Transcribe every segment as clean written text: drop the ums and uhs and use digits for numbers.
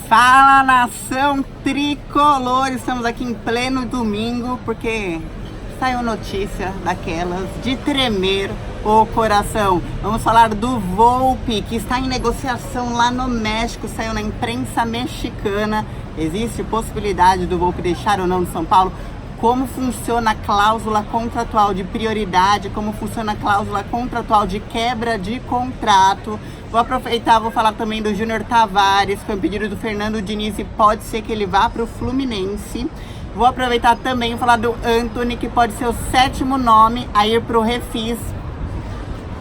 Fala, nação tricolor! Estamos aqui em pleno domingo porque saiu notícia daquelas de tremer o coração. Vamos falar do Volpi, que está em negociação lá no México, saiu na imprensa mexicana. Existe possibilidade do Volpi deixar ou não de São Paulo? Como funciona a cláusula contratual de prioridade, como funciona a cláusula contratual de quebra de contrato. Vou aproveitar, vou falar também do Júnior Tavares, que foi um pedido do Fernando Diniz e pode ser que ele vá para o Fluminense. Vou aproveitar também e falar do Antony, que pode ser o 7º nome a ir para o Refis.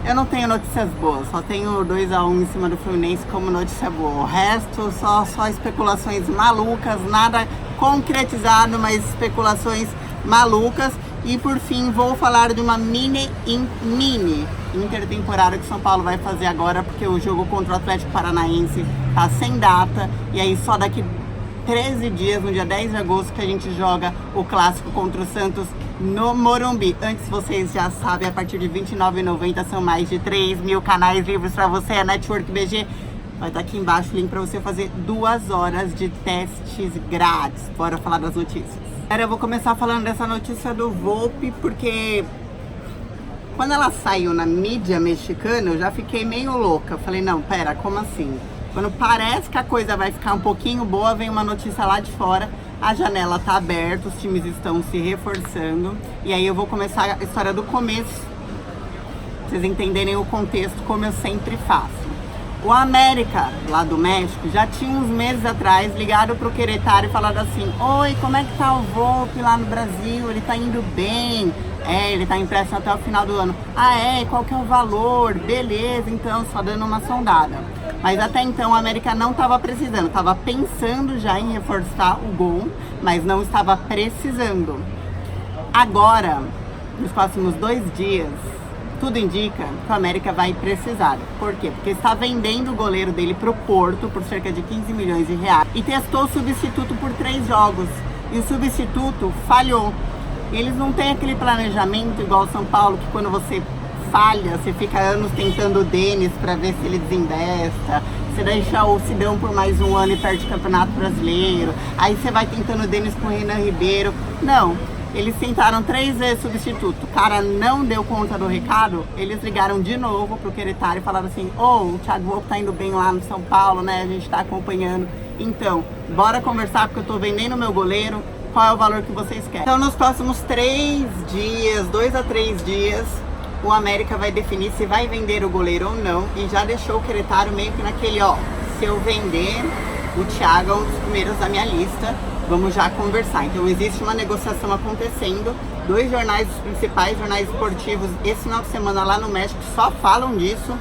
Eu não tenho notícias boas, só tenho 2-1 em cima do Fluminense como notícia boa. O resto só especulações malucas, nada concretizado, mas especulações malucas. E por fim vou falar de uma mini intertemporada que o São Paulo vai fazer agora, porque o jogo contra o Atlético Paranaense tá sem data. E aí só daqui 13 dias, no dia 10 de agosto, que a gente joga o clássico contra o Santos no Morumbi. Antes, vocês já sabem, a partir de R$ 29,90 são mais de 3 mil canais livres para você. A Network BG vai estar aqui embaixo o link para você fazer 2 horas de testes grátis. Bora falar das notícias. Eu vou começar falando dessa notícia do Volpi, porque quando ela saiu na mídia mexicana, eu já fiquei meio louca. Falei, não, pera, como assim? Quando parece que a coisa vai ficar um pouquinho boa, vem uma notícia lá de fora. A janela tá aberta, os times estão se reforçando. E aí eu vou começar a história do começo, pra vocês entenderem o contexto, como eu sempre faço. O América, lá do México, já tinha uns meses atrás ligado pro Querétaro e falado assim: oi, como é que tá o Volpi lá no Brasil? Ele tá indo bem? Ele tá empréstimo até o final do ano. Qual que é o valor? Beleza, então, só dando uma sondada. Mas até então a América não estava precisando, estava pensando já em reforçar o gol, mas não estava precisando. Agora, nos próximos 2 dias, tudo indica que o América vai precisar. Por quê? Porque está vendendo o goleiro dele pro Porto por cerca de 15 milhões de reais e testou o substituto por 3 jogos. E o substituto falhou. Eles não têm aquele planejamento igual o São Paulo, que quando você falha, você fica anos tentando o Denis para ver se ele desinvesta, você deixa o Sidão por mais 1 ano e perde o Campeonato Brasileiro, aí você vai tentando o Denis com o Renan Ribeiro. Não, eles tentaram 3 vezes substituto, o cara não deu conta do recado, eles ligaram de novo pro Querétaro e falaram assim: o Thiago Volpi tá indo bem lá no São Paulo, né, a gente tá acompanhando, então, bora conversar porque eu tô vendendo meu goleiro, qual é o valor que vocês querem? Então nos próximos 3 dias, 2 a 3 dias, o América vai definir se vai vender o goleiro ou não, e já deixou o Querétaro meio que naquele, se eu vender, o Thiago é um dos primeiros da minha lista, vamos já conversar. Então existe uma negociação acontecendo, 2 jornais, os principais jornais esportivos, esse final de semana lá no México só falam disso.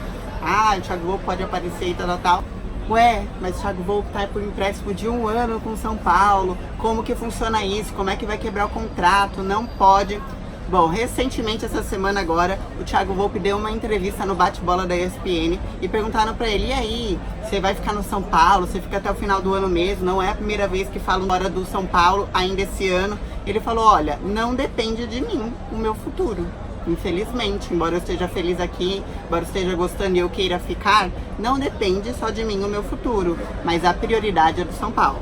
O Thiago Volpi pode aparecer e tal. Ué, mas o Thiago Volpi tá por empréstimo de 1 ano com o São Paulo, como que funciona isso, como é que vai quebrar o contrato, não pode. Bom, recentemente, essa semana agora, o Thiago Volpi deu uma entrevista no Bate-Bola da ESPN e perguntaram pra ele: e aí, você vai ficar no São Paulo, você fica até o final do ano mesmo, não é a primeira vez que falam hora do São Paulo ainda esse ano. Ele falou: olha, não depende de mim o meu futuro, infelizmente, embora eu esteja feliz aqui, embora eu esteja gostando e eu queira ficar, não depende só de mim o meu futuro, mas a prioridade é do São Paulo.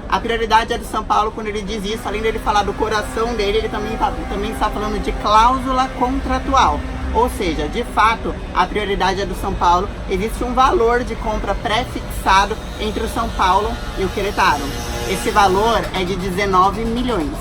A prioridade é do São Paulo. Quando ele diz isso, além dele falar do coração dele, ele também está falando de cláusula contratual. Ou seja, de fato, a prioridade é do São Paulo. Existe um valor de compra pré-fixado entre o São Paulo e o Querétaro. Esse valor é de 19 milhões.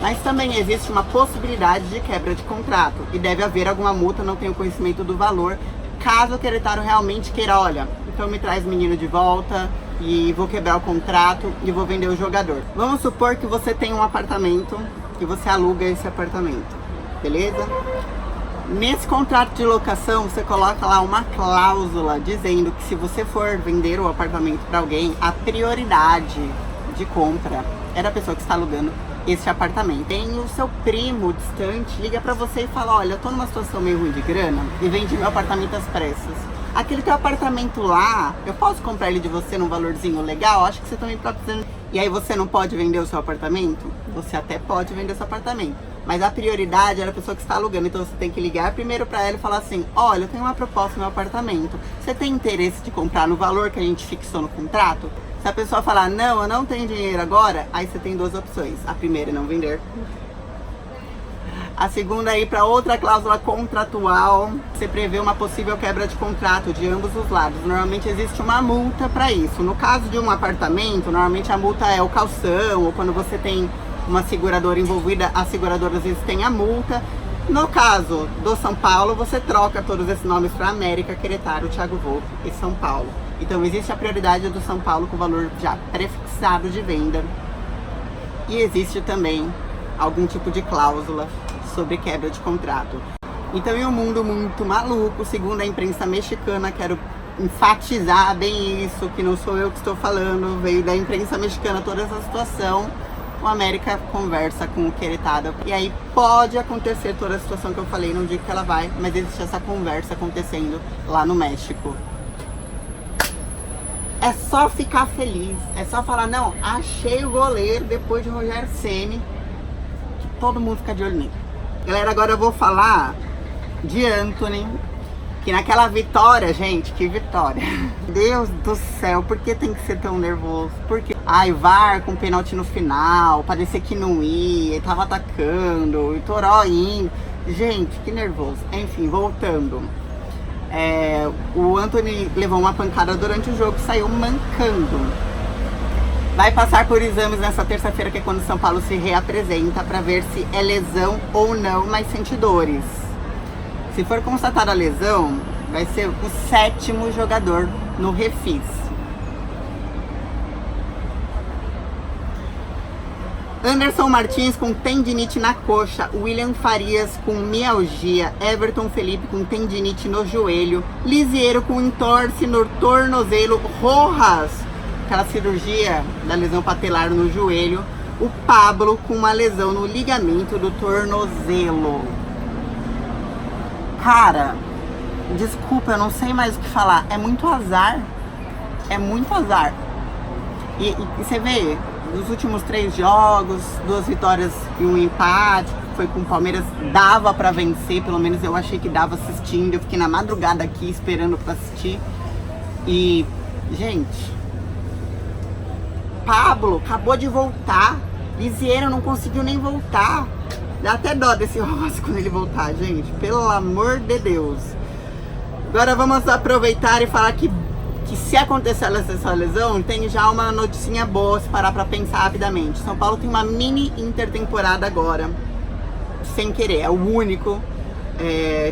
Mas também existe uma possibilidade de quebra de contrato. E deve haver alguma multa, não tenho conhecimento do valor. Caso o Querétaro realmente queira, olha, então me traz o menino de volta e vou quebrar o contrato e vou vender o jogador. Vamos supor que você tem um apartamento e você aluga esse apartamento, beleza? Nesse contrato de locação, você coloca lá uma cláusula dizendo que se você for vender o apartamento para alguém, a prioridade de compra é da pessoa que está alugando esse apartamento. Tem o seu primo distante, liga pra você e fala: olha, eu tô numa situação meio ruim de grana e vende meu apartamento às pressas. Aquele teu apartamento lá, eu posso comprar ele de você num valorzinho legal? Acho que você também tá precisando. E aí você não pode vender o seu apartamento? Você até pode vender o seu apartamento, mas a prioridade era a pessoa que está alugando. Então você tem que ligar primeiro para ela e falar assim: olha, eu tenho uma proposta no meu apartamento, você tem interesse de comprar no valor que a gente fixou no contrato? Se a pessoa falar, não, eu não tenho dinheiro agora, aí você tem duas opções. A primeira é não vender. A segunda é ir para outra cláusula contratual. Você prevê uma possível quebra de contrato de ambos os lados. Normalmente existe uma multa para isso. No caso de um apartamento, normalmente a multa é o calção, ou quando você tem uma seguradora envolvida, a seguradora às vezes tem a multa. No caso do São Paulo, você troca todos esses nomes para América, Querétaro, Thiago Volpi e São Paulo. Então existe a prioridade do São Paulo com o valor já prefixado de venda. E existe também algum tipo de cláusula sobre quebra de contrato. Então, em um mundo muito maluco, segundo a imprensa mexicana, quero enfatizar bem isso, que não sou eu que estou falando, veio da imprensa mexicana toda essa situação. O América conversa com o Querétaro e aí pode acontecer toda a situação que eu falei, não digo que ela vai, mas existe essa conversa acontecendo lá no México. É só ficar feliz, é só falar, não, achei o goleiro depois de Rogério Ceni, que todo mundo fica de olho nele. Galera, agora eu vou falar de Antony, que naquela vitória, gente, que vitória. Deus do céu, por que tem que ser tão nervoso? Porque, ai, VAR com pênalti no final, parecia que não ia, tava atacando, e Toró indo. Gente, que nervoso. Enfim, voltando. O Antony levou uma pancada durante o jogo e saiu mancando. Vai passar por exames nessa terça-feira, que é quando o São Paulo se reapresenta, para ver se é lesão ou não, mas sente dores. Se for constatada a lesão, vai ser o 7º jogador no refis. Anderson Martins com tendinite na coxa, William Farias com mialgia, Everton Felipe com tendinite no joelho, Lisiero com entorse no tornozelo, Rojas, aquela cirurgia da lesão patelar no joelho, o Pablo com uma lesão no ligamento do tornozelo. Cara, desculpa, eu não sei mais o que falar, é muito azar, é muito azar. E você vê, nos últimos 3 jogos, 2 vitórias e um empate, foi com o Palmeiras, dava pra vencer, pelo menos eu achei que dava assistindo, eu fiquei na madrugada aqui esperando pra assistir. E, gente, Pablo acabou de voltar, Lisiero não conseguiu nem voltar. Dá até dó desse Rossi quando ele voltar, gente, pelo amor de Deus. Agora vamos aproveitar e falar que se acontecer essa lesão, tem já uma noticinha boa, se parar pra pensar rapidamente. São Paulo tem uma mini intertemporada agora, sem querer, é o único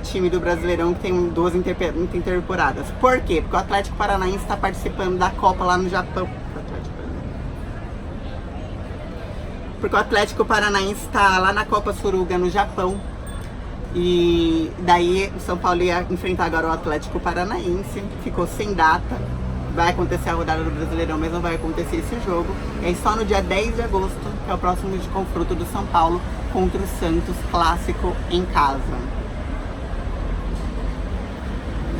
time do Brasileirão que tem 2 intertemporadas. Por quê? Porque o Atlético Paranaense está participando da Copa lá no Japão. Porque o Atlético Paranaense está lá na Copa Suruga no Japão. E daí o São Paulo ia enfrentar agora o Atlético Paranaense, ficou sem data. Vai acontecer a rodada do Brasileirão, mas não vai acontecer esse jogo. E aí só no dia 10 de agosto, que é o próximo de confronto do São Paulo contra o Santos, clássico em casa.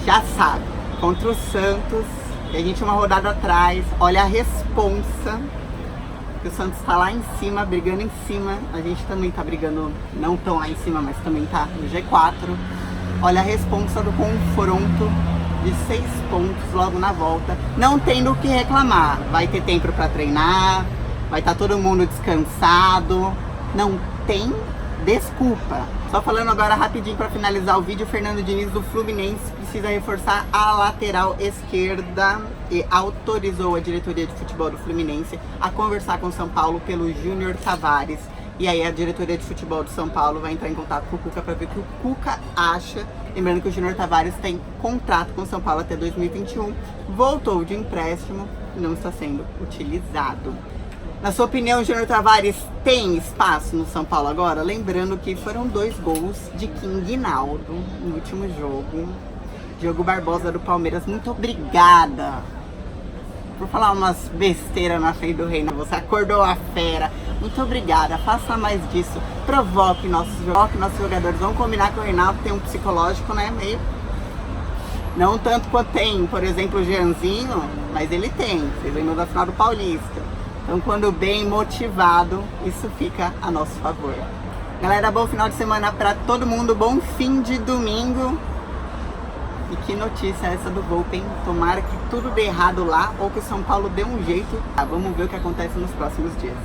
Já sabe, contra o Santos, e a gente uma rodada atrás, olha a responsa. Que o Santos tá lá em cima, brigando em cima. A gente também tá brigando, não tão lá em cima, mas também tá no G4. Olha a responsa do confronto de 6 pontos logo na volta. Não tendo o que reclamar. Vai ter tempo pra treinar, vai estar todo mundo descansado. Não tem desculpa. Só falando agora rapidinho pra finalizar o vídeo, o Fernando Diniz do Fluminense precisa reforçar a lateral esquerda e autorizou a diretoria de futebol do Fluminense a conversar com o São Paulo pelo Júnior Tavares. E aí a diretoria de futebol do São Paulo vai entrar em contato com o Cuca para ver o que o Cuca acha. Lembrando que o Júnior Tavares tem contrato com o São Paulo até 2021, voltou de empréstimo e não está sendo utilizado. Na sua opinião, o Júnior Tavares tem espaço no São Paulo agora? Lembrando que foram 2 gols de King Naldo no último jogo. Diogo Barbosa do Palmeiras, muito obrigada por falar umas besteiras na frente do Reino. Você acordou a fera. Muito obrigada, faça mais disso. Provoque nossos jogadores. Vamos combinar que o Reinaldo tem um psicológico, né? Meio... Não tanto quanto tem, por exemplo, o Jeanzinho, mas ele tem. Você lembra da final do Paulista. Então, quando bem motivado, isso fica a nosso favor. Galera, bom final de semana pra todo mundo. Bom fim de domingo. E que notícia essa do Volpe, hein? Tomara que tudo dê errado lá ou que o São Paulo dê um jeito. Vamos ver o que acontece nos próximos dias.